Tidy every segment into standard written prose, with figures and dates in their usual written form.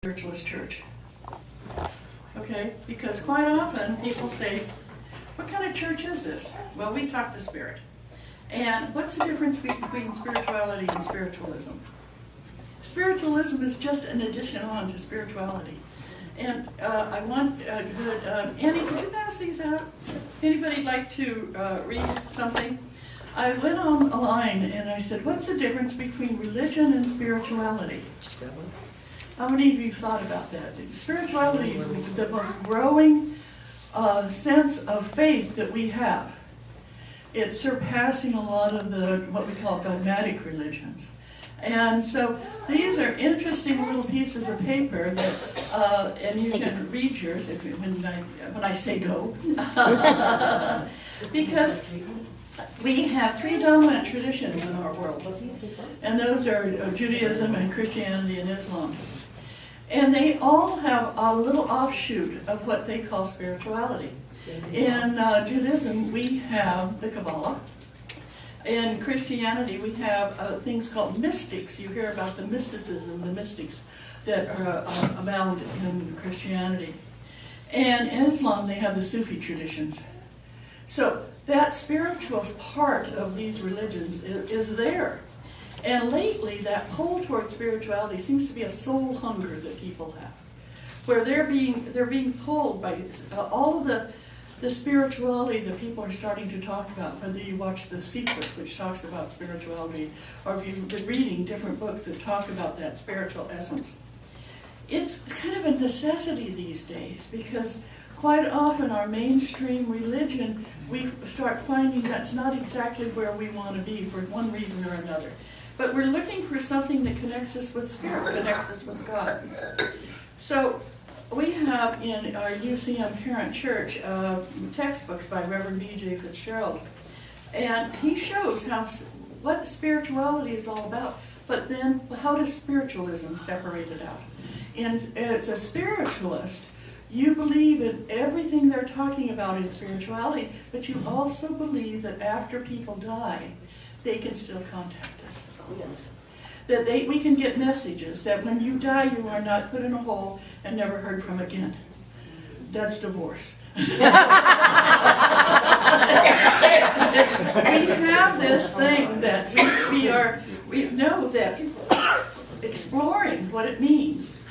spiritualist church. Okay, because quite often people say, what kind of church is this? Well, we talk to spirit. And what's the difference between spirituality and spiritualism? Spiritualism is just an addition on to spirituality. And I want, Annie, could you pass these out? Anybody like to read something? I went online and I said, what's the difference between religion and spirituality? Just grab one. How many of you thought about that? Spirituality is the most growing sense of faith that we have. It's surpassing a lot of the, what we call dogmatic religions. And so these are interesting little pieces of paper that, and you can read yours if you, when I say go. Because we have three dominant traditions in our world, and those are Judaism and Christianity and Islam. And they all have a little offshoot of what they call spirituality. In Judaism, we have the Kabbalah. In Christianity, we have things called mystics. You hear about the mysticism, the mystics that abound in Christianity. And in Islam, they have the Sufi traditions. So that spiritual part of these religions is there. And lately, that pull toward spirituality seems to be a soul hunger that people have, where they're being pulled by all of the spirituality that people are starting to talk about. Whether you watch The Secret, which talks about spirituality, or if you've been reading different books that talk about that spiritual essence, it's kind of a necessity these days, because quite often our mainstream religion, we start finding that's not exactly where we want to be for one reason or another. But we're looking for something that connects us with spirit, connects us with God. So we have in our UCM Parent Church textbooks by Reverend B.J. Fitzgerald. And he shows what spirituality is all about. But then how does spiritualism separate it out? And as a spiritualist, you believe in everything they're talking about in spirituality, but you also believe that after people die, they can still contact us. Yes. That we can get messages that when you die, you are not put in a hole and never heard from again. That's divorce. We have this thing that we know that exploring what it means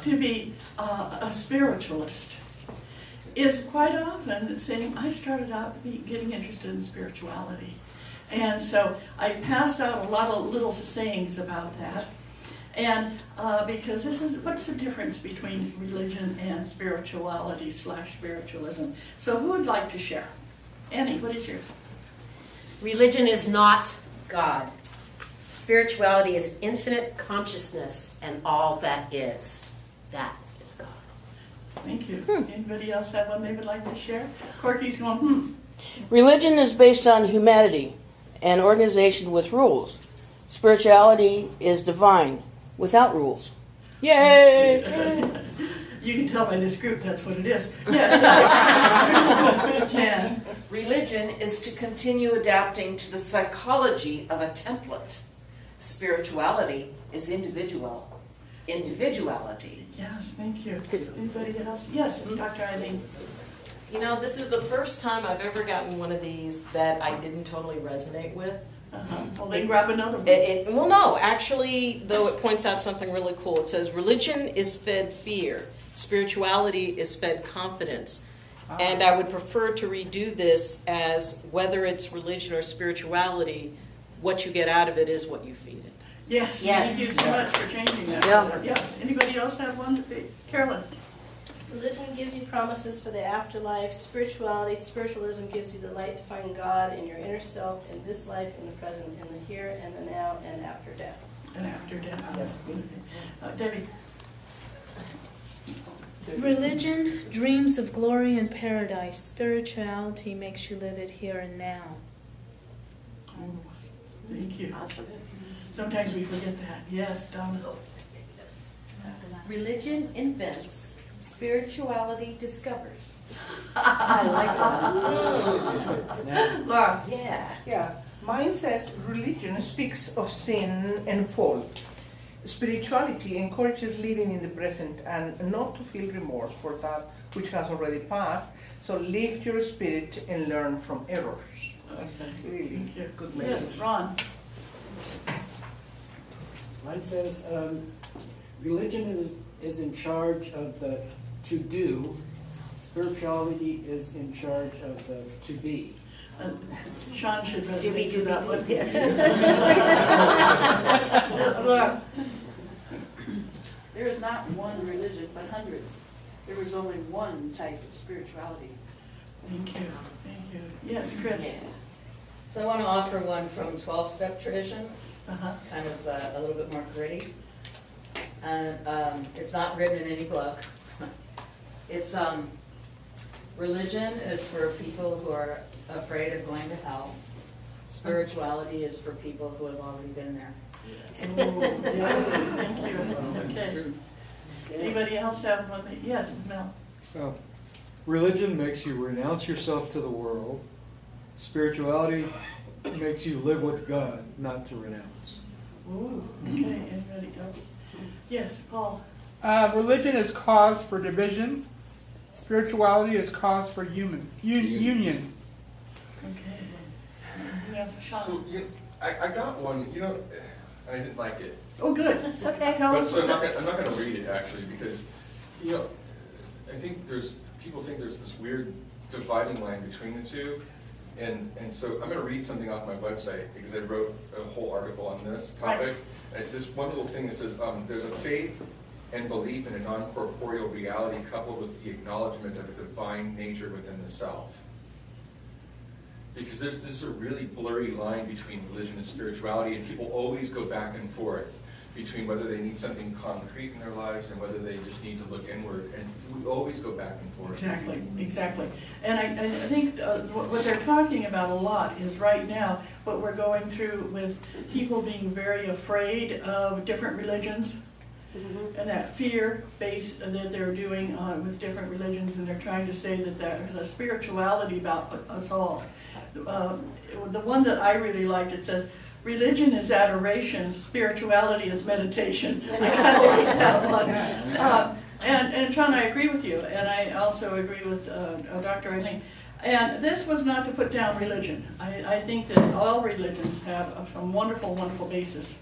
to be a spiritualist is quite often saying, I started out getting interested in spirituality. And so I passed out a lot of little sayings about that. And because this is, what's the difference between religion and spirituality / spiritualism? So who would like to share? Annie, what is yours? Religion is not God. Spirituality is infinite consciousness and all that is. That is God. Thank you. Anybody else have one they would like to share? Corky's going, Religion is based on humanity and organization with rules. Spirituality is divine, without rules. Yay! You can tell by this group that's what it is. Yes. Jan. Religion is to continue adapting to the psychology of a template. Spirituality is individuality. Yes, thank you. Anybody else? Yes, Dr. Eileen. You know, this is the first time I've ever gotten one of these that I didn't totally resonate with. Well, then grab another one. Well, no, actually, though it points out something really cool. It says, religion is fed fear. Spirituality is fed confidence. And I would prefer to redo this as whether it's religion or spirituality, what you get out of it is what you feed it. Yes, Yes. thank you so much for changing that. Yeah. Yes. Anybody else have one to feed? Carolyn. Religion gives you promises for the afterlife. Spiritualism gives you the light to find God in your inner self, in this life, in the present, in the here and the now, and after death. And after death. Yes. Debbie. Religion dreams of glory and paradise. Spirituality makes you live it here and now. Oh, thank you. Sometimes we forget that. Yes, Donna. Religion invents. Spirituality discovers. I like that. Laura. Yeah. Yeah, mine says religion speaks of sin and fault. Spirituality encourages living in the present and not to feel remorse for that which has already passed. So lift your spirit and learn from errors. That's a really good message. Yes, Ron. Mine says, religion is in charge of the to do, spirituality is in charge of the to be. Sean should Doobie resonate to that one. doobie. Laura. There is not one religion, but hundreds. There is only one type of spirituality. Thank you, thank you. Yes, Chris. So I want to offer one from 12-step tradition, Uh-huh. kind of a little bit more gritty. And it's not written in any book. It's religion is for people who are afraid of going to hell. Spirituality is for people who have already been there. Ooh, yeah, thank you. Okay. Anybody else have one? Yes, Mel. Well, religion makes you renounce yourself to the world. Spirituality makes you live with God, not to renounce. Ooh, okay. Anybody else? Yes, Paul. Religion is cause for division. Spirituality is cause for union. Okay. Yes, Sean. So I got one. I didn't like it. Oh, good. It's okay. Tell But us. so I'm not going to read it actually because, I think people think there's this weird dividing line between the two, and so I'm going to read something off my website because I wrote a whole article on this topic. And this one little thing that says there's a faith and belief in a non-corporeal reality coupled with the acknowledgement of a divine nature within the self. Because this is a really blurry line between religion and spirituality, and people always go back and forth between whether they need something concrete in their lives and whether they just need to look inward, and we always go back and forth. Exactly. And I think what they're talking about a lot is right now what we're going through with people being very afraid of different religions. Mm-hmm. And that fear-based that they're doing with different religions, and they're trying to say that there's a spirituality about us all. The one that I really liked, it says, religion is adoration, spirituality is meditation. I kind of like that one. And John, I agree with you, and I also agree with Dr. Eileen. And this was not to put down religion. I think that all religions have some wonderful, wonderful basis.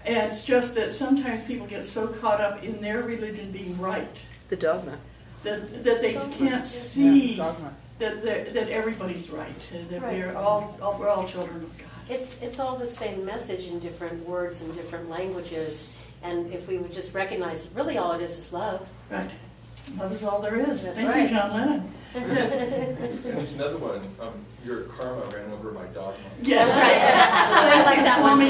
And it's just that sometimes people get so caught up in their religion being right. The dogma. That they can't see that everybody's right. That we're all children of God. It's all the same message in different words and different languages. And if we would just recognize, really all it is love. Right. Love is all there is. That's Thank right. you, John Lennon. And there's another one. Your karma ran over my dogma. Yes. I like that one too.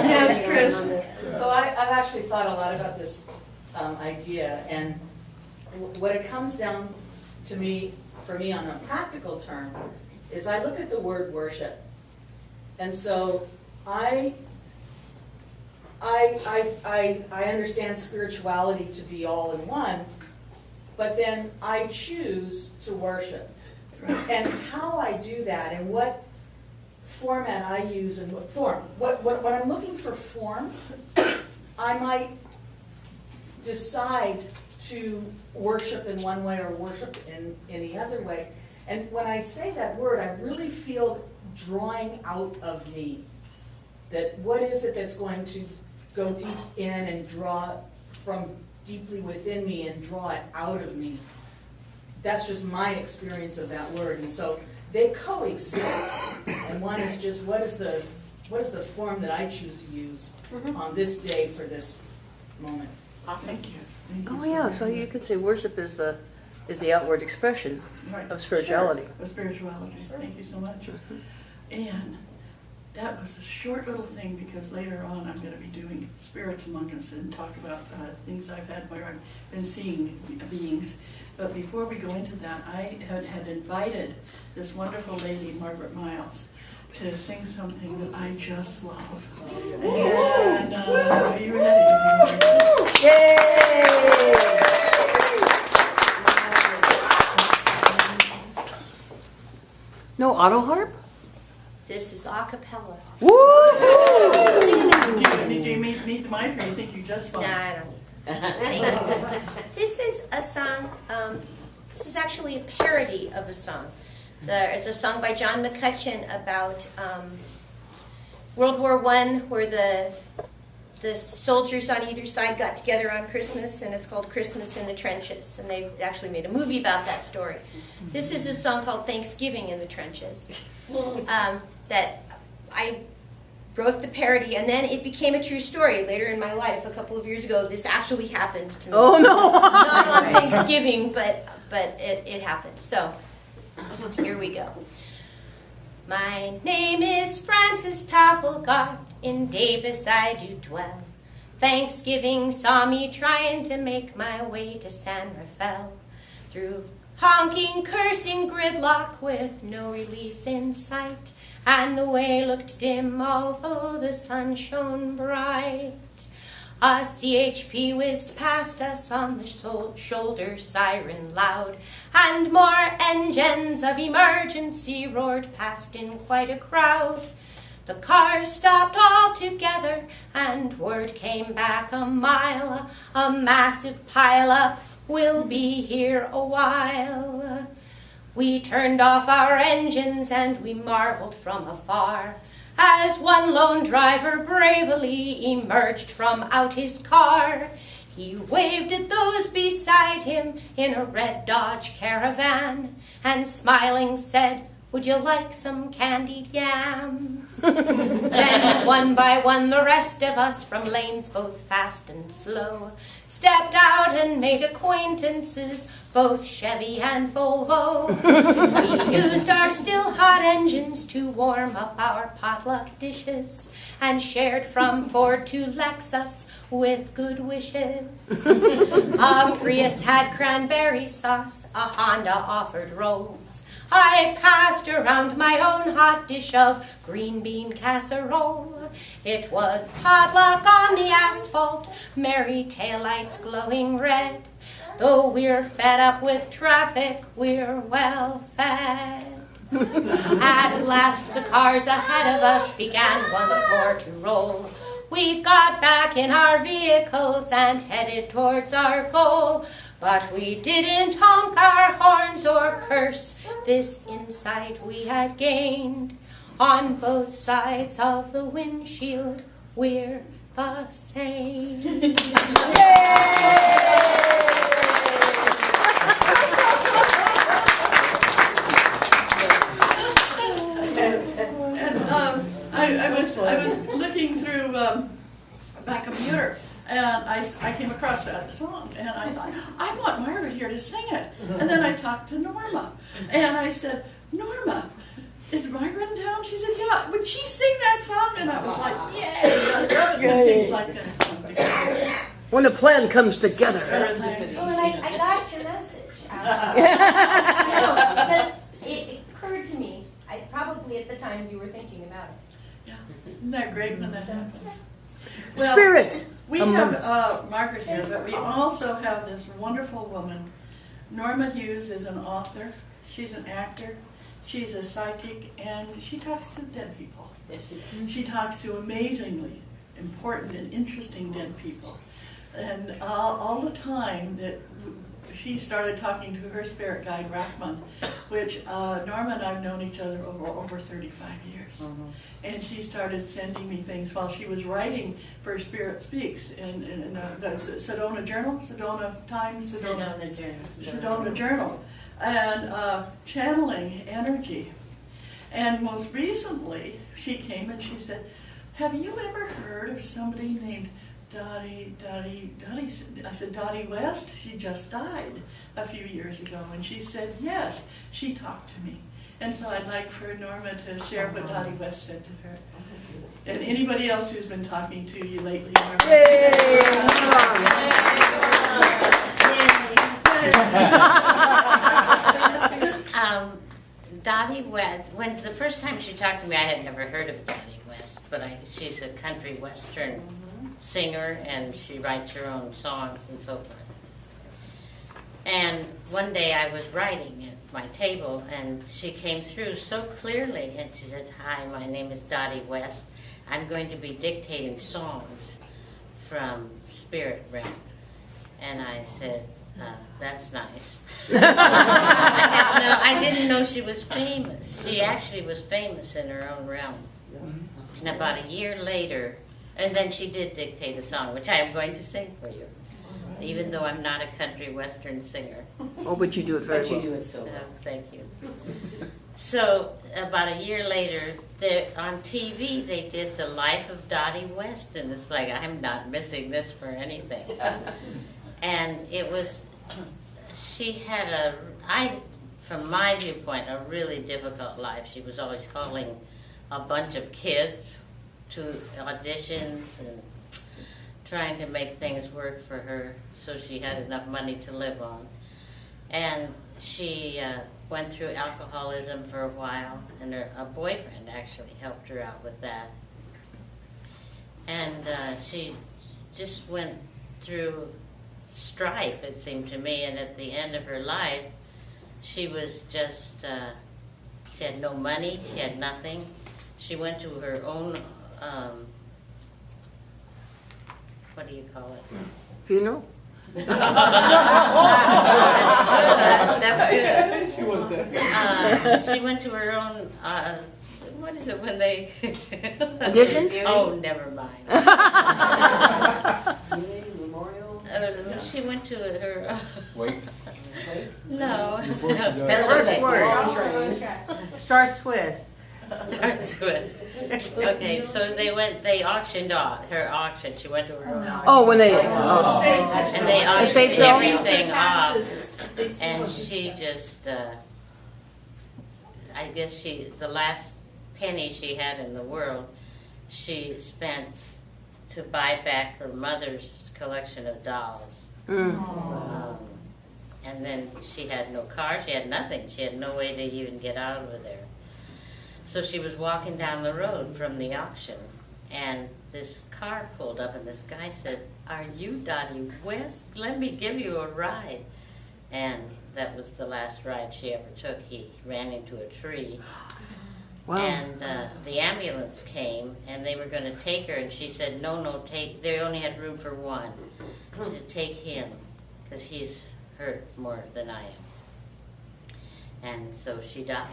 Yes, Chris. So I've actually thought a lot about this idea, and what it comes down to for me on a practical term, is I look at the word worship. And so I understand spirituality to be all in one, but then I choose to worship. And how I do that and what format I use and what form. When I'm looking for form, I might decide to worship in one way or worship in any other way. And when I say that word, I really feel drawing out of me. That what is it that's going to go deep in and draw from deeply within me and draw it out of me. That's just my experience of that word. And so they coexist. And one is just what is the form that I choose to use on this day for this moment. Thank you. Oh yeah, so you could say worship is the outward expression of spirituality. Sure. Of spirituality. Thank you so much. And that was a short little thing because later on I'm going to be doing Spirits Among Us and talk about things I've had where I've been seeing beings. But before we go into that, I had invited this wonderful lady, Margaret Miles, to sing something that I just love. And are you ready? Yay! No auto harp? This is a cappella. Woo! Did you meet the mic, or you think you just fine? Nah, I don't. This is a song, this is actually a parody of a song. There's a song by John McCutcheon about World War I, where the soldiers on either side got together on Christmas, and it's called Christmas in the Trenches, and they've actually made a movie about that story. This is a song called Thanksgiving in the Trenches, that I wrote the parody, and then it became a true story later in my life. A couple of years ago, this actually happened to me. Oh, no. Not on Thanksgiving, but it happened. So here we go. My name is Francis Tafelgard, in Davis I do dwell. Thanksgiving saw me trying to make my way to San Rafael, through honking, cursing gridlock with no relief in sight, and the way looked dim although the sun shone bright. A CHP whizzed past us on the shoulder, siren loud, and more engines of emergency roared past in quite a crowd. The cars stopped altogether, and word came back a mile, a massive pile-up will be here a while. We turned off our engines and we marveled from afar, as one lone driver bravely emerged from out his car. He waved at those beside him in a red Dodge Caravan, and smiling said, "Would you like some candied yams?" Then one by one the rest of us, from lanes both fast and slow, stepped out and made acquaintances, both Chevy and Volvo. We used our still hot engines to warm up our potluck dishes, and shared from Ford to Lexus with good wishes. A Prius had cranberry sauce, a Honda offered rolls. I passed around my own hot dish of green bean casserole. It was potluck on the asphalt, merry taillights glowing red. Though we're fed up with traffic, we're well fed. At last the cars ahead of us began once more to roll. We got back in our vehicles and headed towards our goal. But we didn't honk our horns or curse this insight we had gained. On both sides of the windshield, we're the same. I was looking through my computer, and I came across that song, and I thought, I want Margaret here to sing it. And then I talked to Norma, and I said, Norma, is Margaret in town? She said, yeah. Would she sing that song? And I was like, yay! I love it when things like that come together. When a plan comes together. Well, and I got your message. Because it occurred to me, probably at the time you were thinking about it. Yeah, isn't that great when that happens? Spirit. We have Margaret here, but we also have this wonderful woman. Norma Hughes is an author. She's an actor. She's a psychic, and she talks to dead people. She talks to amazingly important and interesting dead people. And all the time that she started talking to her spirit guide, Rachman, which Norma and I have known each other over 35 years. And she started sending me things while she was writing for Spirit Speaks in the Sedona Journal, Sedona Times, Sedona Journal, and channeling energy. And most recently, she came and she said, have you ever heard of somebody named Dotty? I said, Dotty West? She just died a few years ago. And she said, yes, she talked to me. And so I'd like for Norma to share what Dotty West said to her. And anybody else who's been talking to you lately. Dotty West, when the first time she talked to me, I had never heard of Dotty West, but she's a country western singer, and she writes her own songs and so forth. And one day I was writing at my table, and she came through so clearly, and she said, hi, my name is Dotty West. I'm going to be dictating songs from spirit realm. And I said, that's nice. I didn't know she was famous. She actually was famous in her own realm. And about a year later, and then she did dictate a song, which I am going to sing for you, even though I'm not a country western singer. Oh, but you do it very well. But you do it so well. Thank you. So about a year later, on TV they did The Life of Dotty West, and it's like, I'm not missing this for anything. And it was, she had from my viewpoint, a really difficult life. She was always calling a bunch of kids to auditions and trying to make things work for her so she had enough money to live on. And she went through alcoholism for a while, and a boyfriend actually helped her out with that. And she just went through strife, it seemed to me, and at the end of her life, she was just, she had no money, she had nothing. She went to her own, what do you call it? Funeral? That's good. She was there. She went to her own, what is it when they... Audition? Oh, never mind. Memorial? She went to her... Wait. No. That's her word. Starts with. Starts with. Okay, so they auctioned off her auction. She went to her own auction. Oh, when they. And they Estate auctioned sale? everything off. And she just, I guess the last penny she had in the world, she spent to buy back her mother's collection of dolls. And then she had no car, she had nothing. She had no way to even get out of there. So she was walking down the road from the auction, and this car pulled up, and this guy said, "Are you Dotty West? Let me give you a ride." And that was the last ride she ever took. He ran into a tree. Wow. And the ambulance came, and they were going to take her, and she said, no, they only had room for one. She said, take him, because he's hurt more than I am. And so she died,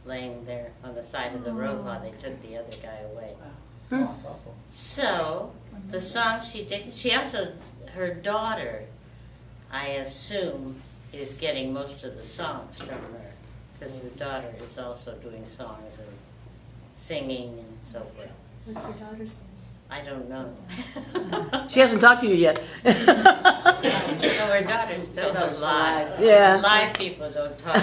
laying there on the side of the road while they took the other guy away. So, the song she also, her daughter, I assume, is getting most of the songs from her, because the daughter is also doing songs and singing and so forth. What's your daughter's name? I don't know. She hasn't talked to you yet. No, her daughter's still alive. Yeah. Live people don't talk.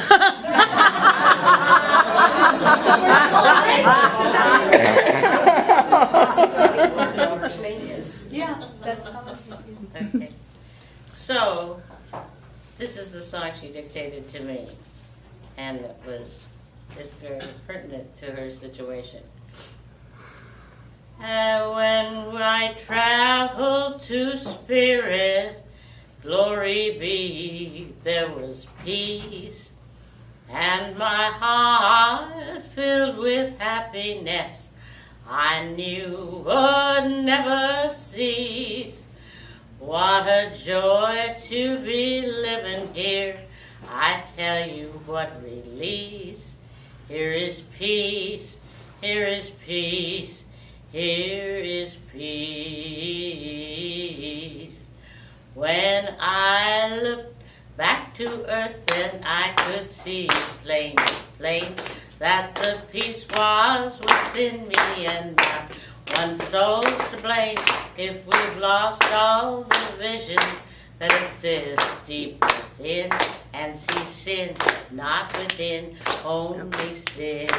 daughter's name is. Yeah, that's awesome. Okay. So, this is the song she dictated to me, and it's very pertinent to her situation. When I traveled to Spirit, glory be, there was peace, and my heart filled with happiness I knew would never cease. What a joy to be living here, I tell you what release. Here is peace, here is peace, here is peace. When I looked back to earth, then I could see plain that the peace was within me, and not one soul's to blame if we've lost all the vision that exists deep within, and see sin not within, only sin.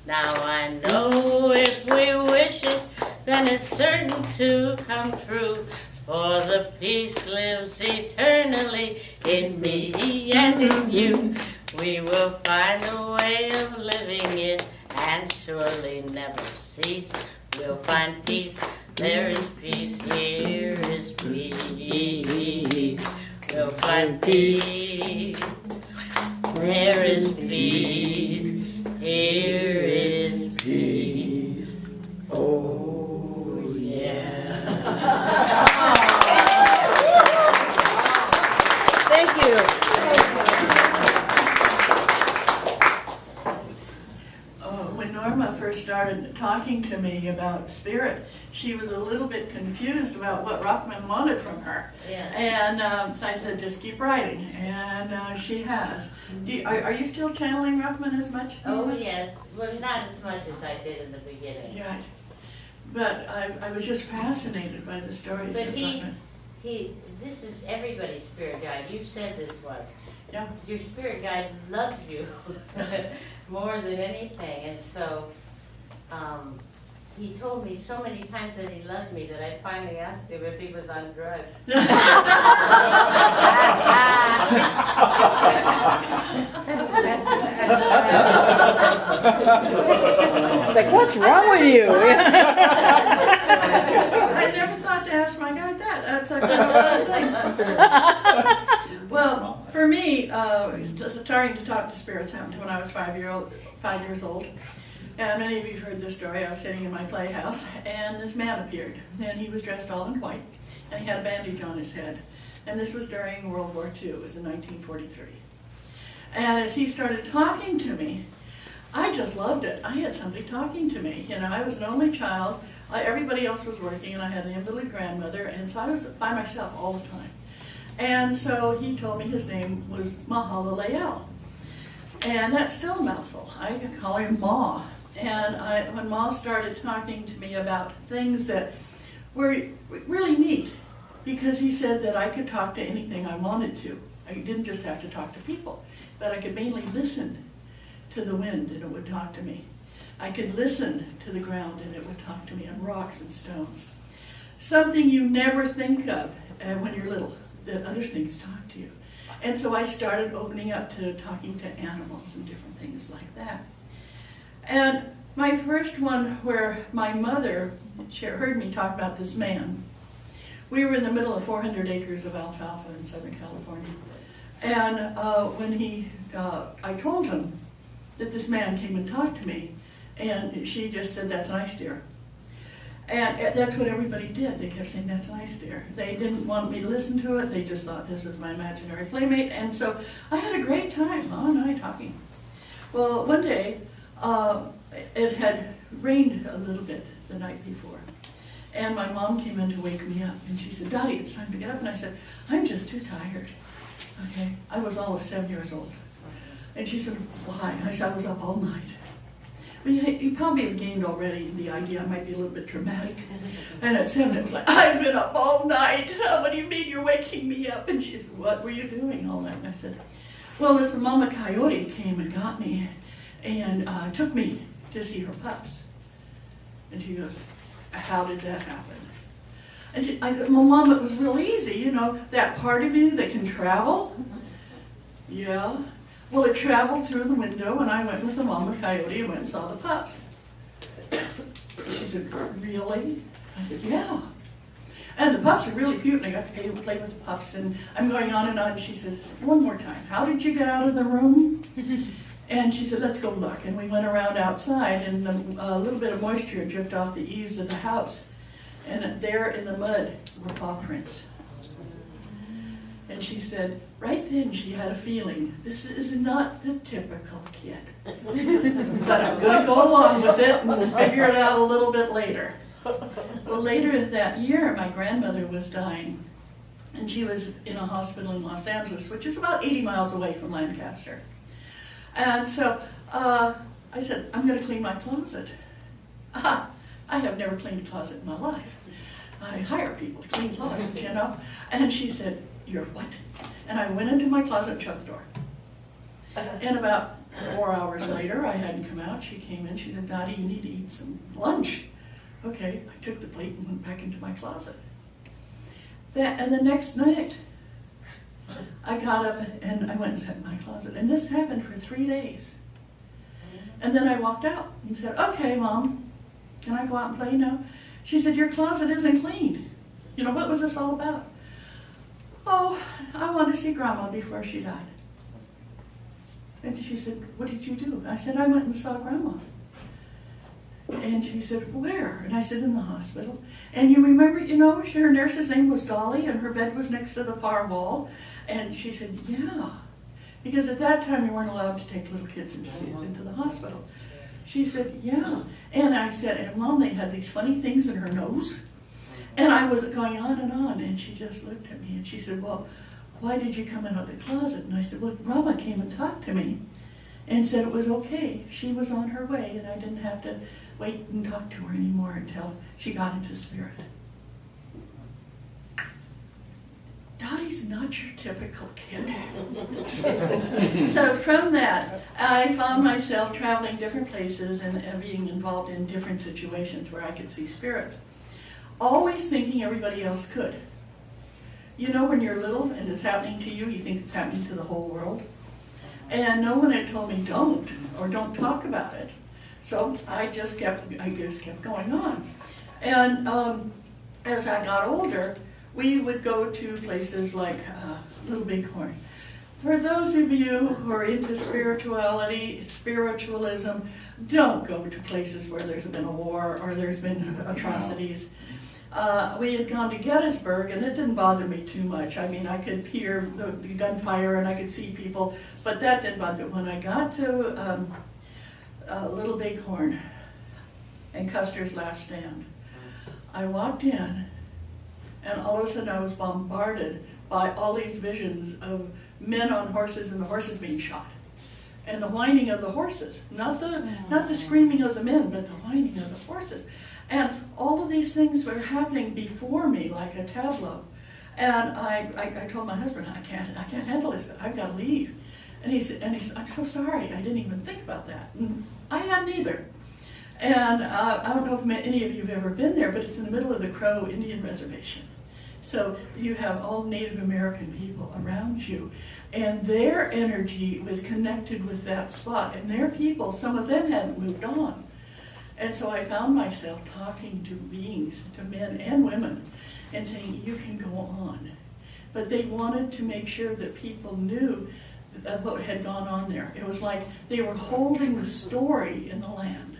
Now I know if we wish it, then it's certain to come true, for the peace lives eternally in me and in you. We will find a way of living it and surely never cease. We'll find peace, there is peace, here is peace. We'll find peace, there is peace, here is peace. talking to me about spirit, she was a little bit confused about what Rockman wanted from her. Yeah. And so I said, just keep writing, and she has. Are you still channeling Rockman as much? Oh, yes. Well, not as much as I did in the beginning. Right. But I was just fascinated by the stories But of Rockman. this is everybody's spirit guide. You've said this once. Yeah. Your spirit guide loves you more than anything, and so he told me so many times that he loved me that I finally asked him if he was on drugs. It's like, what's wrong with you? I never thought to ask my guy that. That's a good thing. Well, for me, just starting to talk to spirits happened when I was 5 years old. And many of you have heard this story. I was sitting in my playhouse, and this man appeared. And he was dressed all in white, and he had a bandage on his head. And this was during World War II. It was in 1943. And as he started talking to me, I just loved it. I had somebody talking to me. You know, I was an only child. Everybody else was working, and I had an invalid grandmother, and so I was by myself all the time. And so he told me his name was Mahalalel. And that's still a mouthful. I call him Ma. And when Ma started talking to me about things that were really neat, because he said that I could talk to anything I wanted to. I didn't just have to talk to people, but I could mainly listen to the wind and it would talk to me. I could listen to the ground and it would talk to me, and rocks and stones. Something you never think of when you're little, that other things talk to you. And so I started opening up to talking to animals and different things like that. And my first one where my mother heard me talk about this man, we were in the middle of 400 acres of alfalfa in Southern California. And I told him that this man came and talked to me, and she just said, "That's nice, dear." And that's what everybody did. They kept saying, "That's nice, dear." They didn't want me to listen to it. They just thought this was my imaginary playmate. And so I had a great time all night talking. Well, one day, it had rained a little bit the night before. And my mom came in to wake me up. And she said, "Dottie, it's time to get up." And I said, "I'm just too tired." Okay? I was all of 7 years old. And she said, "Why?" I said, "I was up all night." Well, you probably have gained already the idea I might be a little bit dramatic. And at 7, it was like, "I've been up all night. What do you mean you're waking me up?" And she said, "What were you doing all night?" And I said, "Well, this mama coyote came and got me and took me to see her pups." And she goes, "How did that happen?" And I said, "Well, Mom, it was real easy. You know, that part of you that can travel." "Yeah." "Well, it traveled through the window, and I went with the mama coyote and went and saw the pups." She said, "Really?" I said, "Yeah." And the pups are really cute, and I got to play with the pups, and I'm going on, and she says, "One more time, how did you get out of the room?" And she said, "Let's go look." And we went around outside, and a little bit of moisture dripped off the eaves of the house. And there in the mud were paw prints. And she said, right then she had a feeling, this is not the typical kid. But I'm going to go along with it, and we'll figure it out a little bit later. Well, later that year, my grandmother was dying. And she was in a hospital in Los Angeles, which is about 80 miles away from Lancaster. And so I said, "I'm going to clean my closet." I have never cleaned a closet in my life. I hire people to clean closets, you know. And she said, "You're what?" And I went into my closet and shut the door. And about 4 hours later, I hadn't come out. She came in. She said, "Dottie, you need to eat some lunch." Okay, I took the plate and went back into my closet. And the next night, I got up and I went and sat in my closet. And this happened for 3 days. And then I walked out and said, "Okay, Mom, can I go out and play now?" She said, "Your closet isn't clean. You know, what was this all about?" "Oh, I wanted to see Grandma before she died." And she said, "What did you do?" I said, "I went and saw Grandma." And she said, "Where?" And I said, "In the hospital." "And you remember, you know, her nurse's name was Dolly and her bed was next to the far wall?" And she said, "Yeah." Because at that time you weren't allowed to take little kids into the hospital. She said, yeah. And I said, and Mom, they had these funny things in her nose. And I was going on, and she just looked at me and she said, well, why did you come out of the closet? And I said, well, Rama came and talked to me and said it was okay. She was on her way and I didn't have to wait and talk to her anymore until she got into spirit. Dottie's not your typical kid. So from that, I found myself traveling different places and being involved in different situations where I could see spirits. Always thinking everybody else could. You know, when you're little and it's happening to you, you think it's happening to the whole world. And no one had told me don't, or don't talk about it. So I just kept going on. And as I got older, we would go to places like Little Bighorn. For those of you who are into spirituality, spiritualism, don't go to places where there's been a war or there's been atrocities. We had gone to Gettysburg, and it didn't bother me too much. I mean, I could hear the gunfire and I could see people, but that didn't bother me. When I got to Little Bighorn and Custer's Last Stand, I walked in, and all of a sudden I was bombarded by all these visions of men on horses and the horses being shot. And the whining of the horses, not the screaming of the men, but the whining of the horses. And all of these things were happening before me like a tableau. And I told my husband, I can't handle this, I've got to leave. And he said, I'm so sorry, I didn't even think about that. And I hadn't either. And I don't know if any of you have ever been there, but it's in the middle of the Crow Indian Reservation. So you have all Native American people around you, and their energy was connected with that spot. And their people, some of them hadn't moved on. And so I found myself talking to beings, to men and women, and saying, you can go on. But they wanted to make sure that people knew what had gone on there. It was like they were holding the story in the land.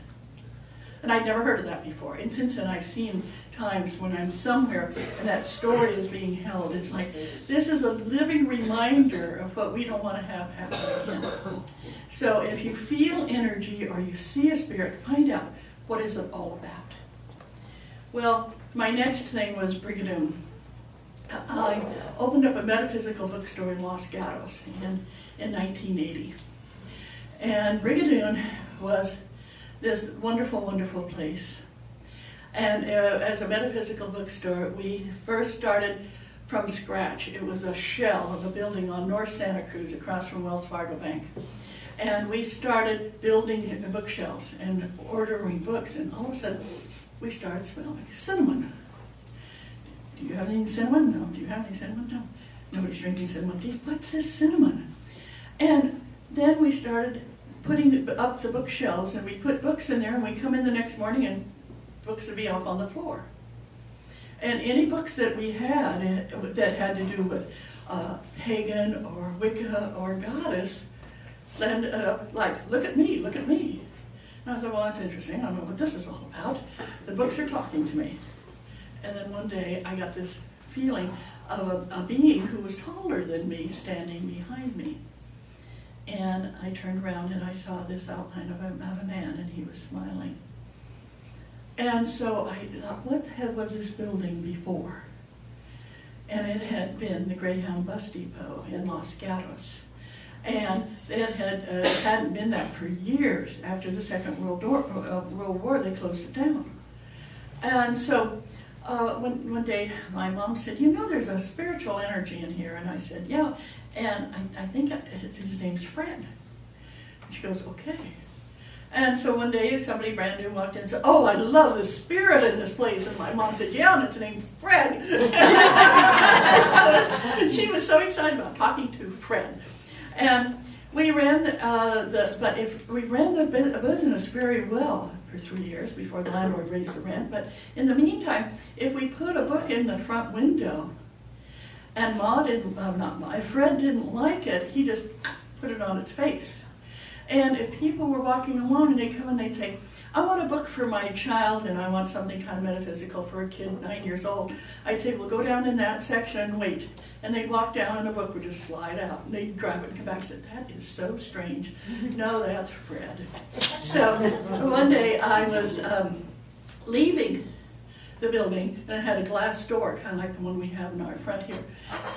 And I'd never heard of that before. And since then I've seen times when I'm somewhere and that story is being held. It's like, this is a living reminder of what we don't want to have happen again. So if you feel energy or you see a spirit, find out, what is it all about? Well, my next thing was Brigadoon. I opened up a metaphysical bookstore in Los Gatos in 1980. And Brigadoon was this wonderful, wonderful place. And as a metaphysical bookstore, we first started from scratch. It was a shell of a building on North Santa Cruz across from Wells Fargo Bank. And we started building the bookshelves and ordering books, and all of a sudden we started smelling cinnamon. Do you have any cinnamon? No. Do you have any cinnamon? No. Nobody's drinking cinnamon tea. What's this cinnamon? And then we started putting up the bookshelves, and we put books in there, and we come in the next morning and books would be off on the floor. And any books that we had that had to do with pagan or Wicca or goddess, ended up like, look at me, look at me. And I thought, well, that's interesting. I don't know what this is all about. The books are talking to me. And then one day I got this feeling of a being who was taller than me standing behind me. And I turned around and I saw this outline of a man, and he was smiling. And so I thought, what was this building before? And it had been the Greyhound Bus Depot in Los Gatos. And it hadn't been that for years. After the Second World War, they closed it down. And so one day my mom said, you know, there's a spiritual energy in here. And I said, yeah. And I think his name's Fred. And she goes, okay. And so one day somebody brand new walked in and said, oh, I love the spirit in this place. And my mom said, yeah, and it's named Fred. She was so excited about talking to Fred. And we ran the business very well for 3 years before the landlord raised the rent. But in the meantime, if we put a book in the front window, and Fred didn't like it, he just put it on its face. And if people were walking along and they'd come and they'd say, I want a book for my child and I want something kind of metaphysical for a kid 9 years old, I'd say, well, go down in that section and wait. And they'd walk down and a book would just slide out. And they'd grab it and come back and say, that is so strange. No, that's Fred. So one day I was leaving the building, and it had a glass door, kind of like the one we have in our front here.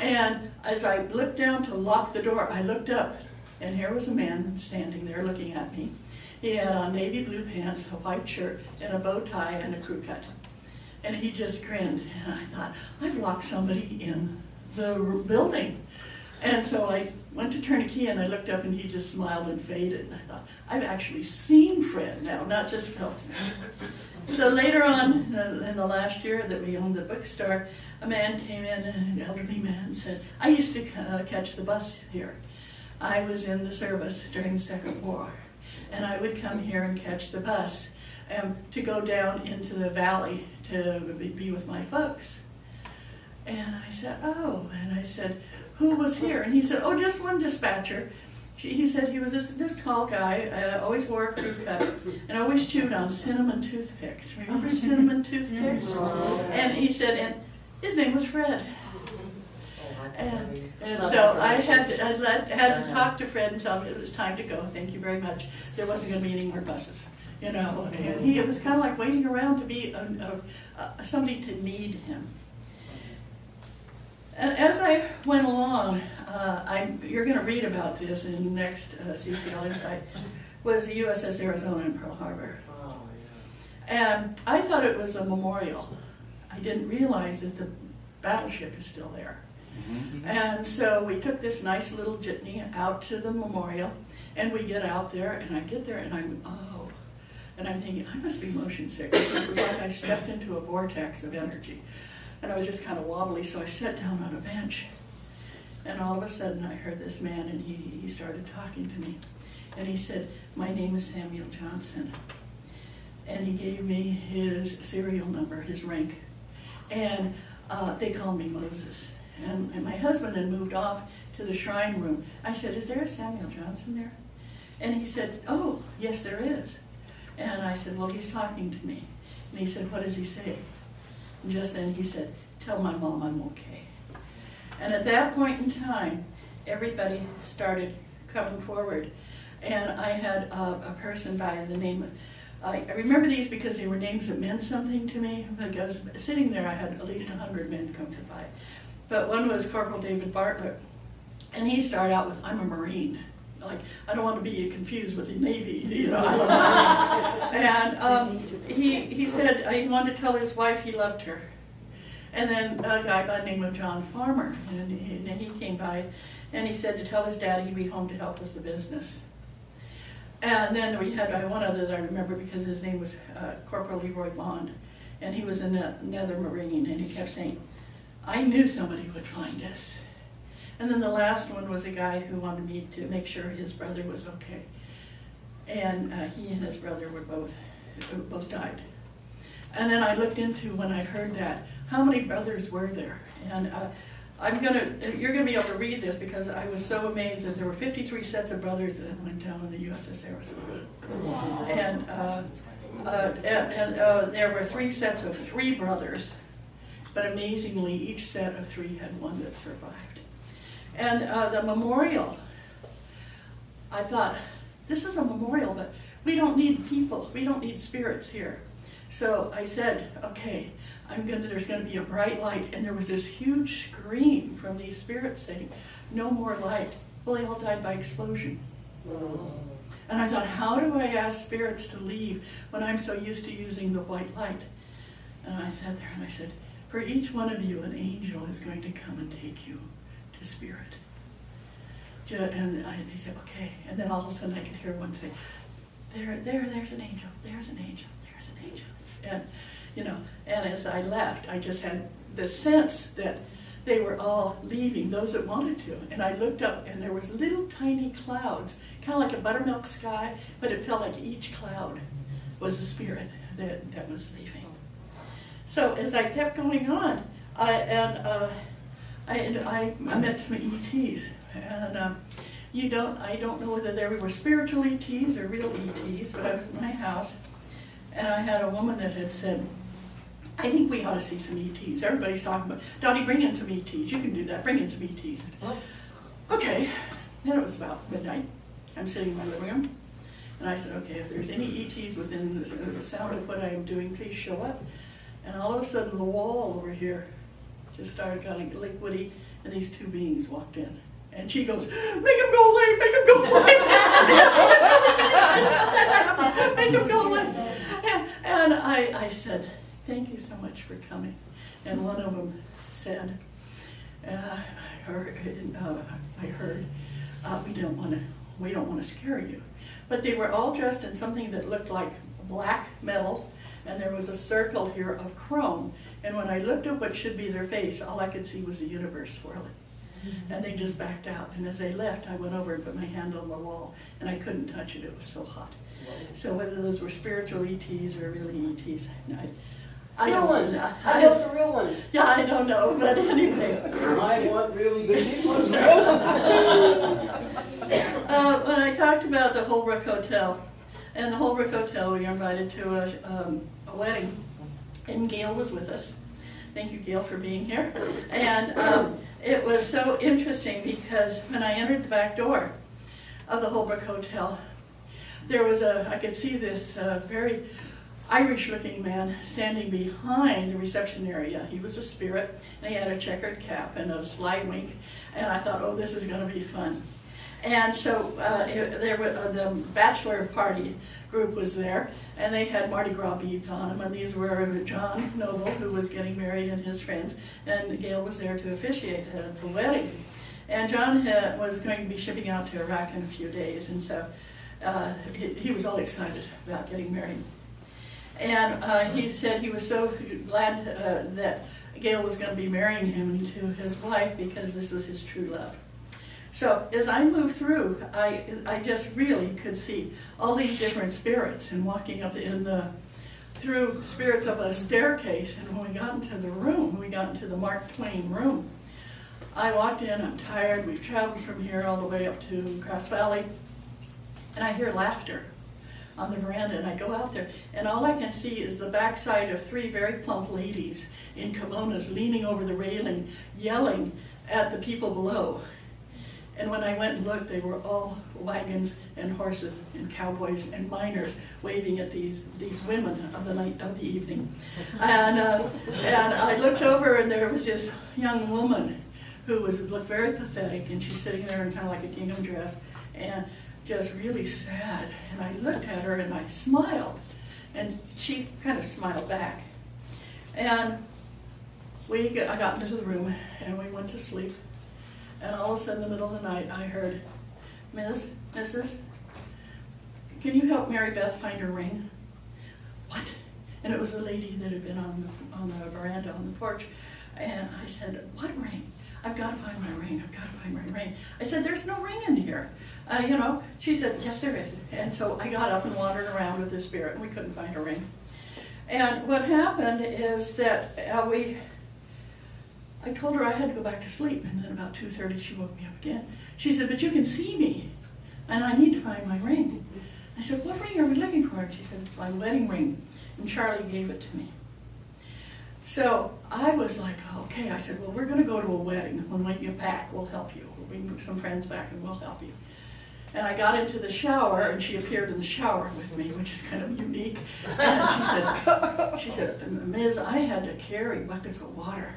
And as I looked down to lock the door, I looked up, and here was a man standing there looking at me. He had on navy blue pants, a white shirt, and a bow tie and a crew cut. And he just grinned, and I thought, I've locked somebody in the building. And so I went to turn a key, and I looked up, and he just smiled and faded. And I thought, I've actually seen Fred now, not just felt him. So later on, in the last year that we owned the bookstore, a man came in, an elderly man, said, I used to catch the bus here. I was in the service during the Second War, and I would come here and catch the bus to go down into the valley to be with my folks. And I said, oh, and I said, who was here? And he said, oh, just one dispatcher. He said he was this tall guy, always wore a crew cut, and always chewed on cinnamon toothpicks. Remember cinnamon toothpicks? And he said, and his name was Fred. And so I had to talk to Fred and tell him it was time to go. Thank you very much. There wasn't going to be any more buses, you know. And it was kind of like waiting around to be somebody to need him. And as I went along, you're going to read about this in the next CCL Insight, was the USS Arizona in Pearl Harbor. And I thought it was a memorial. I didn't realize that the battleship is still there. And so we took this nice little jitney out to the memorial, and we get out there, and I get there, and I'm thinking, I must be motion sick, because it was like I stepped into a vortex of energy. And I was just kind of wobbly, so I sat down on a bench. And all of a sudden I heard this man, and he started talking to me. And he said, my name is Samuel Johnson. And he gave me his serial number, his rank. And they called me Moses. And my husband had moved off to the shrine room. I said, is there a Samuel Johnson there? And he said, oh, yes, there is. And I said, well, he's talking to me. And he said, what does he say? And just then he said, tell my mom I'm okay. And at that point in time, everybody started coming forward. And I had a person by the name of, I remember these because they were names that meant something to me, because sitting there I had at least 100 men come by. But one was Corporal David Bartlett, and he started out with, I'm a Marine. Like, I don't want to be confused with the Navy, you know. And he said he wanted to tell his wife he loved her. And then a guy by the name of John Farmer, and he came by, and he said to tell his dad he'd be home to help with the business. And then we had one other that I remember because his name was Corporal Leroy Bond, and he was another Marine, and he kept saying, I knew somebody would find us. And then the last one was a guy who wanted me to make sure his brother was okay. And he and his brother were both died. And then I looked into, when I heard that, how many brothers were there? And you're gonna be able to read this because I was so amazed that there were 53 sets of brothers that went down in the USS Arizona. And there were 3 sets of 3 brothers, but amazingly each set of 3 had one that survived. And the memorial, I thought, this is a memorial, but we don't need people, we don't need spirits here. So I said, okay, there's gonna be a bright light, and there was this huge scream from these spirits saying, no more light. Well, they all died by explosion. And I thought, how do I ask spirits to leave when I'm so used to using the white light? And I sat there and I said, for each one of you, an angel is going to come and take you to spirit. And they said, okay. And then all of a sudden I could hear one say, there's an angel, there's an angel, there's an angel. And, you know, and as I left, I just had the sense that they were all leaving, those that wanted to. And I looked up and there was little tiny clouds, kind of like a buttermilk sky, but it felt like each cloud was a spirit that was leaving. So as I kept going on, I met some ETs, and I don't know whether they were spiritual ETs or real ETs, but I was in my house, And I had a woman that had said, I think we ought to see some ETs. Everybody's talking about, Dottie, bring in some ETs. You can do that. Bring in some ETs. Okay. Then it was about midnight. I'm sitting in my living room. And I said, okay, if there's any ETs within the sound of what I am doing, please show up. And all of a sudden, the wall over here just started kind of liquidy, and these two beings walked in. And she goes, make him go away, make him go away. Make him go away. And I said, thank you so much for coming. And one of them said, I heard, we don't want to scare you. But they were all dressed in something that looked like black metal, and there was a circle here of chrome. And when I looked at what should be their face, all I could see was the universe swirling. And they just backed out. And as they left, I went over and put my hand on the wall, and I couldn't touch it. It was so hot. So whether those were spiritual ETs or really ETs, I Real don't ones. know. I hope the real ones. Yeah, I don't know, but anyway. I want really good ones. When I talked about the Holbrook Hotel, and the Holbrook Hotel, we were invited to a wedding, and Gail was with us. Thank you, Gail, for being here. And it was so interesting because when I entered the back door of the Holbrook Hotel, there was I could see this very Irish-looking man standing behind the reception area. He was a spirit, and he had a checkered cap and a sly wink, and I thought, oh, this is going to be fun. And so the bachelor party group was there, and they had Mardi Gras beads on them, and these were John Noble, who was getting married, and his friends, and Gail was there to officiate the wedding. And John was going to be shipping out to Iraq in a few days, and so he was all excited about getting married. And he said he was so glad that Gail was going to be marrying him to his wife because this was his true love. So as I moved through, I just really could see all these different spirits, and walking up through spirits of a staircase. And when we got into the room, we got into the Mark Twain room. I walked in, I'm tired, we've traveled from here all the way up to Grass Valley, and I hear laughter on the veranda, and I go out there, and all I can see is the backside of three very plump ladies in kimonos leaning over the railing, yelling at the people below. And when I went and looked, they were all wagons and horses and cowboys and miners waving at these women of the evening. And I looked over, and there was this young woman who looked very pathetic, and she's sitting there in kind of like a gingham dress, and just really sad. And I looked at her and I smiled, and she kind of smiled back. And I got into the room and we went to sleep. And all of a sudden, in the middle of the night, I heard, Mrs., can you help Mary Beth find her ring? What? And it was a lady that had been on the veranda, on the porch. And I said, what ring? I've got to find my ring. I've got to find my ring. I said, there's no ring in here. She said, yes, there is. And so I got up and wandered around with the spirit, and we couldn't find her ring. And what happened is that I told her I had to go back to sleep, and then about 2:30 she woke me up again. She said, but you can see me, and I need to find my ring. I said, what ring are we looking for? And she said, it's my wedding ring, and Charlie gave it to me. So I was like, okay. I said, well, we're going to go to a wedding. When we get back, we'll help you. We'll bring some friends back, and we'll help you. And I got into the shower, and she appeared in the shower with me, which is kind of unique. And she said, Ms., I had to carry buckets of water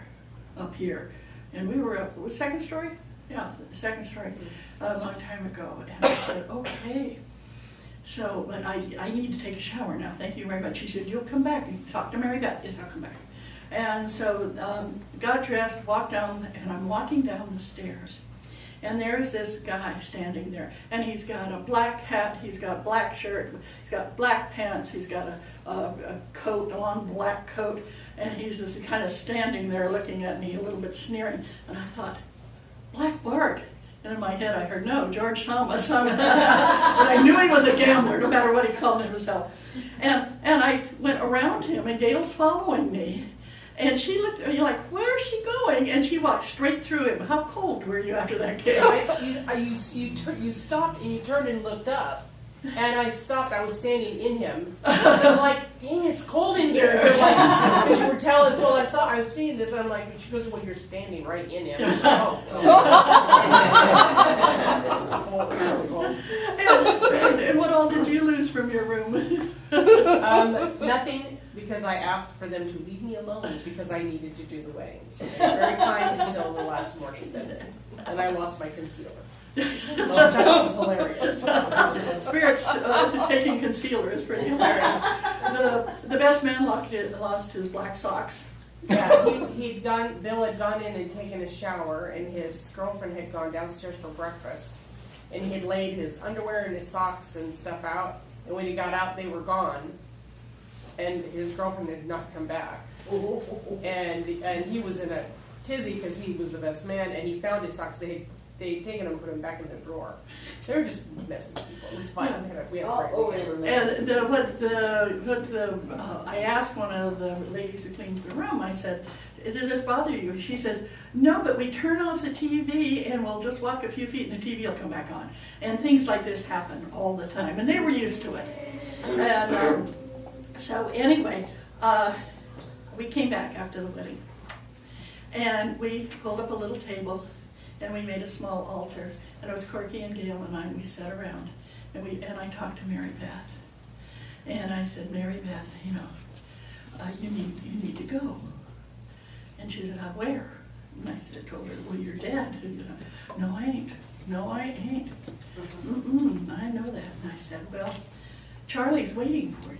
up here. And we were up, was second story? Yeah, the second story, a long time ago. And I said, okay. So, but I need to take a shower now. Thank you very much. She said, you'll come back and talk to Mary Beth. Yes, I'll come back. And so got dressed, walked down, and I'm walking down the stairs. And there's this guy standing there, and he's got a black hat, he's got a black shirt, he's got black pants, he's got a coat, a long black coat, and he's just kind of standing there looking at me a little bit sneering. And I thought, Black Bart. And in my head I heard, no, George Thomas. But I knew he was a gambler, no matter what he called himself. And I went around him, and Gail's following me. And she looked at me like, where is she going? And she walked straight through him. How cold were you after that, Gail? You stopped and you turned and looked up, And I stopped, I was standing in him. And I'm like, dang, it's cold in here. And they're like, because you were telling us, well, I'm seeing this. And I'm like, she goes, well, you're standing right in him. Like, And what all did you lose from your room? Nothing, because I asked for them to leave me alone because I needed to do the wedding. So they were very kind until the last morning. And I lost my concealer. Which I thought was hilarious. Spirits taking concealer is pretty hilarious. The best man lost his black socks. Yeah, Bill had gone in and taken a shower, and his girlfriend had gone downstairs for breakfast. And he had laid his underwear and his socks and stuff out. And when he got out, they were gone. And his girlfriend had not come back. And he was in a tizzy because he was the best man, and he found his socks. They'd taken them and put them back in the drawer. They were just messing with people. It was fun. We had a great weekend. And I asked one of the ladies who cleans the room, I said, does this bother you? She says, no, but we turn off the TV and we'll just walk a few feet and the TV will come back on. And things like this happen all the time. And they were used to it. And so anyway, we came back after the wedding. And we pulled up a little table and we made a small altar. And it was Corky and Gail and I, and we sat around. And I talked to Mary Beth. And I said, Mary Beth, you need to go. And she said, where? And I told her, well, you're dead. No, I ain't. No, I ain't. I know that. And I said, well, Charlie's waiting for you.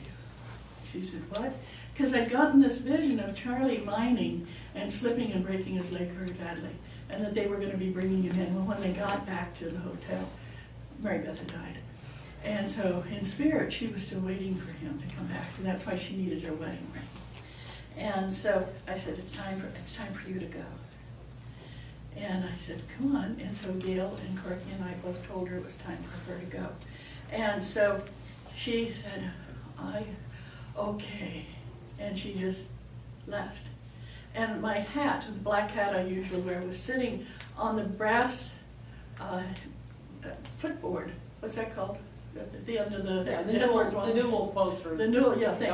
She said, what? Because I'd gotten this vision of Charlie mining and slipping and breaking his leg very badly, and that they were going to be bringing him in. Well, when they got back to the hotel, Mary Beth had died. And so in spirit, she was still waiting for him to come back, and that's why she needed her wedding ring. And so I said, it's time for you to go. And I said, come on. And so Gail and Corky and I both told her it was time for her to go. And so she said, okay. And she just left. And my hat, the black hat I usually wear, was sitting on the brass footboard. What's that called? At the end of the newel poster. The newel, yeah, thing.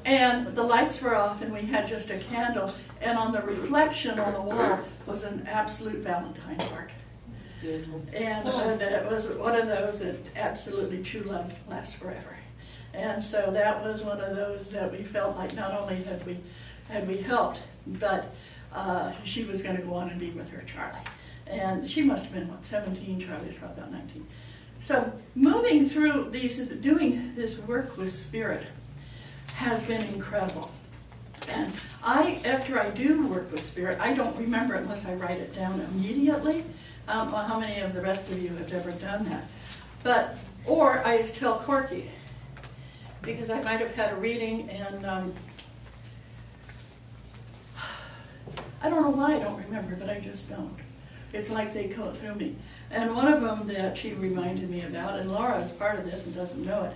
And the lights were off, and we had just a candle. And on the reflection on the wall was an absolute Valentine heart. And it was one of those that absolutely true love lasts forever. And so that was one of those that we felt like not only had we helped, but she was going to go on and be with her Charlie. And she must have been, 17? Charlie's probably about 19. So moving through doing this work with spirit has been incredible. And after I do work with spirit, I don't remember unless I write it down immediately. I don't know how many of the rest of you have ever done that. Or I tell Corky, because I might have had a reading and I don't know why I don't remember, but I just don't. It's like they go through me. And one of them that she reminded me about, and Laura is part of this and doesn't know it,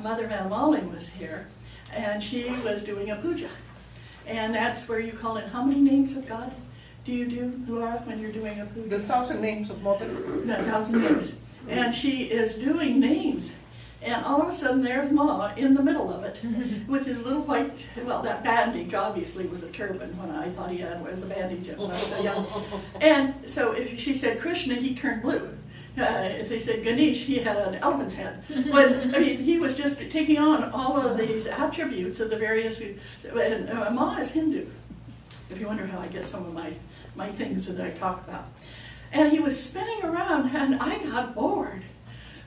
Mother Van Molly was here, and she was doing a puja. And that's where you call in, how many names of God do you do, Laura, when you're doing a puja? The 1,000 names of Mother. The 1,000 names. And she is doing names. And all of a sudden, there's Ma in the middle of it with his little white, well, that bandage obviously was a turban when I thought he was a bandage when I was so young. And so if she said Krishna, he turned blue. As they said Ganesh, he had an elephant's head. But, I mean, he was just taking on all of these attributes of the various, and Ma is Hindu, if you wonder how I get some of my things that I talk about. And he was spinning around, and I got bored.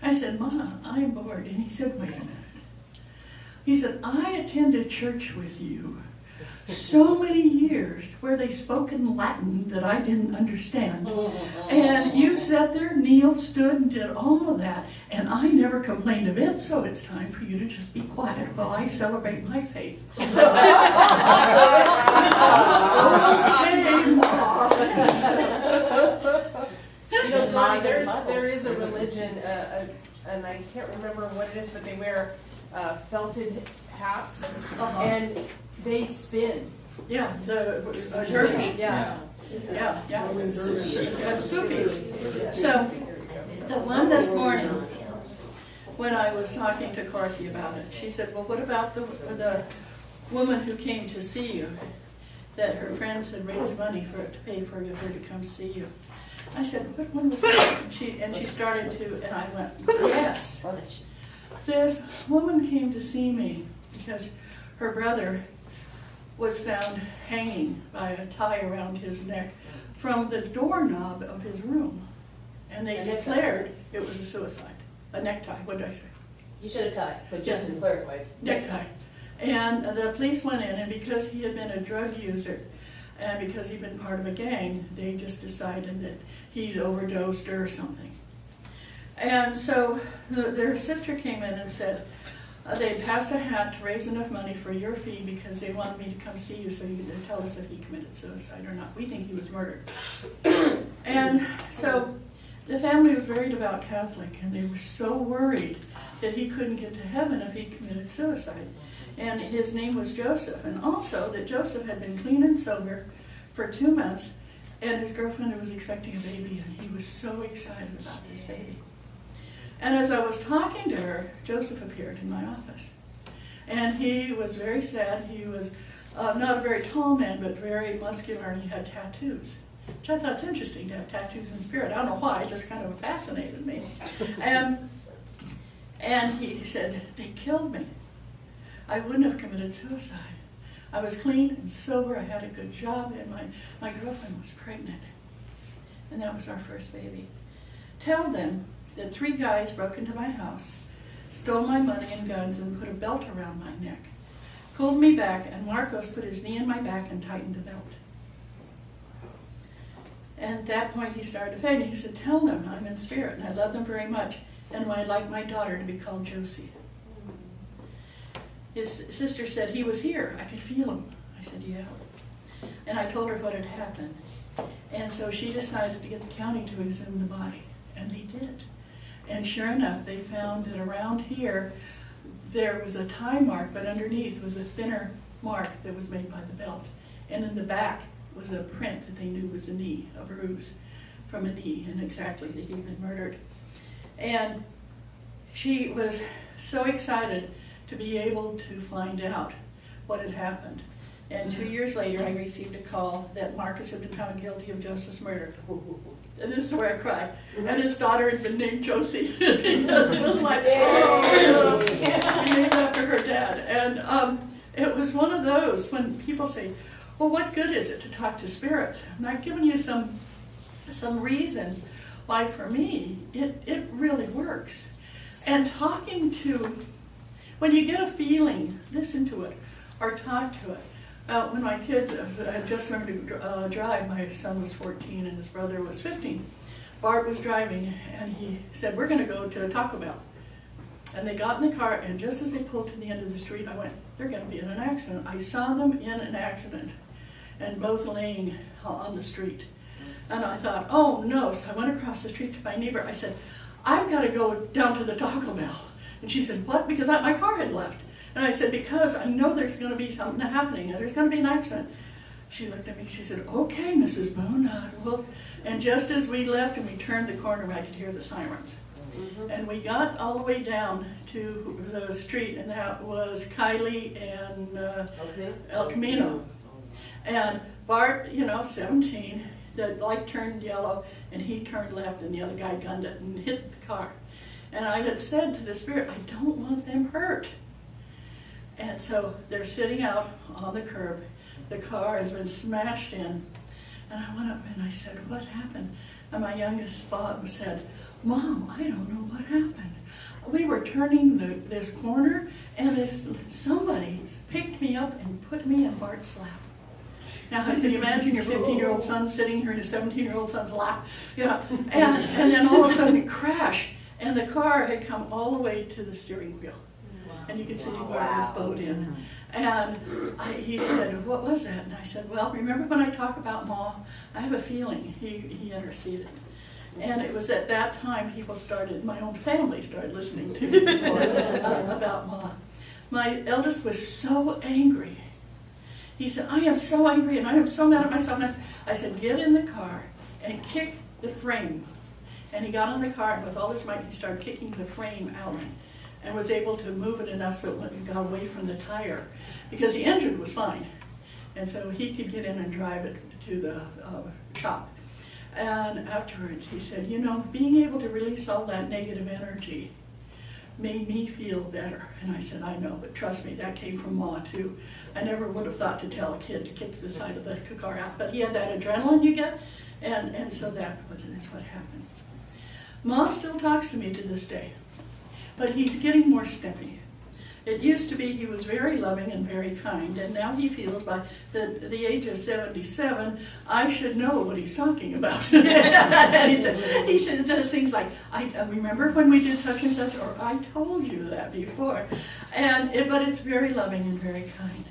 I said, Ma, I'm bored. And he said, wait a minute. He said, I attended church with you so many years where they spoke in Latin that I didn't understand. And you sat there, kneeled, stood, and did all of that. And I never complained of it, so it's time for you to just be quiet while I celebrate my faith. Okay, Ma. You know, Dottie, there is a religion, and I can't remember what it is, but they wear felted hats, and they spin. Yeah, the dervish. Yeah. Sufi. So, the one this morning when I was talking to Corky about it. She said, well, what about the woman who came to see you, that her friends had raised money to pay for her to come see you? I said, what one was that? And she started to, and I went, yes. This woman came to see me because her brother was found hanging by a tie around his neck from the doorknob of his room. And they declared it was a suicide. A necktie, what did I say? You said a tie, but just to clarify. Necktie. And the police went in, and because he had been a drug user, and because he'd been part of a gang, they just decided that he'd overdosed or something. And so their sister came in and said, they passed a hat to raise enough money for your fee because they wanted me to come see you so you could tell us if he committed suicide or not. We think he was murdered. And so the family was very devout Catholic, and they were so worried that he couldn't get to heaven if he committed suicide. And his name was Joseph, and also that Joseph had been clean and sober for 2 months, and his girlfriend was expecting a baby, and he was so excited about this baby. And as I was talking to her, Joseph appeared in my office. And he was very sad. He was not a very tall man, but very muscular, and he had tattoos, which I thought's interesting to have tattoos in spirit. I don't know why, it just kind of fascinated me. And he said, they killed me. I wouldn't have committed suicide. I was clean and sober, I had a good job, and my girlfriend was pregnant. And that was our first baby. Tell them that 3 guys broke into my house, stole my money and guns, and put a belt around my neck, pulled me back, and Marcos put his knee in my back and tightened the belt. And at that point he started to fade. He said, tell them I'm in spirit and I love them very much, and I'd like my daughter to be called Josie. His sister said, he was here, I could feel him. I said, yeah. And I told her what had happened. And so she decided to get the county to exhume the body, and they did. And sure enough, they found that around here, there was a tie mark, but underneath was a thinner mark that was made by the belt. And in the back was a print that they knew was a knee, a bruise from a knee, and exactly that he'd been murdered. And she was so excited to be able to find out what had happened. And 2 years later, I received a call that Marcus had been found guilty of Joseph's murder. And this is where I cried. And his daughter had been named Josie. It was like, oh, named after her dad. And it was one of those when people say, well, what good is it to talk to spirits? I'm not giving you some reasons why, for me, it really works. And talking to, when you get a feeling, listen to it or talk to it. When my kid, I just learned to drive, my son was 14 and his brother was 15. Bart was driving and he said, we're going to go to Taco Bell. And they got in the car, and just as they pulled to the end of the street, I went, they're going to be in an accident. I saw them in an accident and both laying on the street. And I thought, oh no. So I went across the street to my neighbor. I said, I've got to go down to the Taco Bell. And she said, what? Because my car had left. And I said, because I know there's going to be something happening, and there's going to be an accident. She looked at me, she said, okay, Mrs. Boone. And just as we left and we turned the corner, I could hear the sirens. And we got all the way down to the street, and that was Kylie and El Camino. And Bart, 17, the light turned yellow, and he turned left, and the other guy gunned it and hit the car. And I had said to the spirit, I don't want them hurt. And so they're sitting out on the curb. The car has been smashed in. And I went up and I said, what happened? And my youngest Bob said, Mom, I don't know what happened. We were turning this corner, and somebody picked me up and put me in Bart's lap. Now, can you imagine your 15-year-old son sitting here in his 17-year-old son's lap? And then all of a sudden it crashed, and the car had come all the way to the steering wheel. And you could see where I was bowed in. And he said, what was that? And I said, well, remember when I talk about Ma? I have a feeling he interceded. And it was at that time my own family started listening to me about Ma. My eldest was so angry. He said, I am so angry and I am so mad at myself. And I said, get in the car and kick the frame. And he got in the car, and with all his might, he started kicking the frame out. and was able to move it enough so it got away from the tire, because the engine was fine. And so he could get in and drive it to the shop. And afterwards he said, you know, being able to release all that negative energy made me feel better. And I said, I know, but trust me, that came from Ma too. I never would have thought to tell a kid to kick the side of the car out, but he had that adrenaline you get, and so that's what happened. Ma still talks to me to this day, but he's getting more snippy. It used to be he was very loving and very kind, and now he feels by the age of 77, I should know what he's talking about. And he says things like, I remember when we did such and such, or I told you that before. But it's very loving and very kind.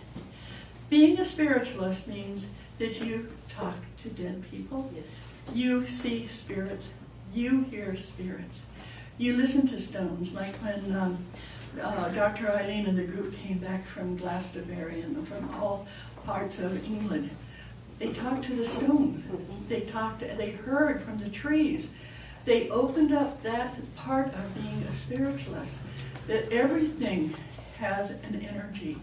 Being a spiritualist means that you talk to dead people. Yes. You see spirits. You hear spirits. You listen to stones, like when Dr. Eileen and the group came back from Glastonbury and from all parts of England. They talked to the stones. They heard from the trees. They opened up that part of being a spiritualist, that everything has an energy.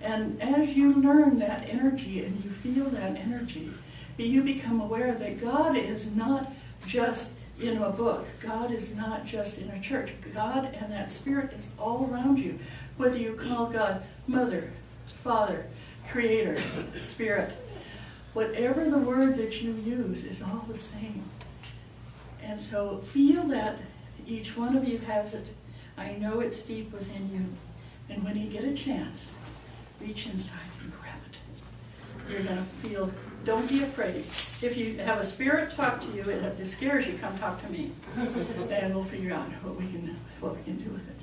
And as you learn that energy and you feel that energy, you become aware that God is not just in a book. God is not just in a church. God and that Spirit is all around you. Whether you call God Mother, Father, Creator, Spirit, whatever the word that you use is all the same. And so feel that each one of you has it. I know it's deep within you. And when you get a chance, reach inside and grab it. You're going to feel, don't be afraid. If you have a spirit talk to you and if it scares you, come talk to me. And we'll figure out what we can do with it.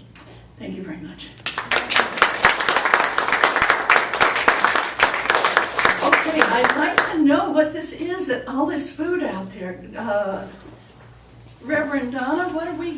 Thank you very much. Okay, I'd like to know what this is, all this food out there. Reverend Donna, what are we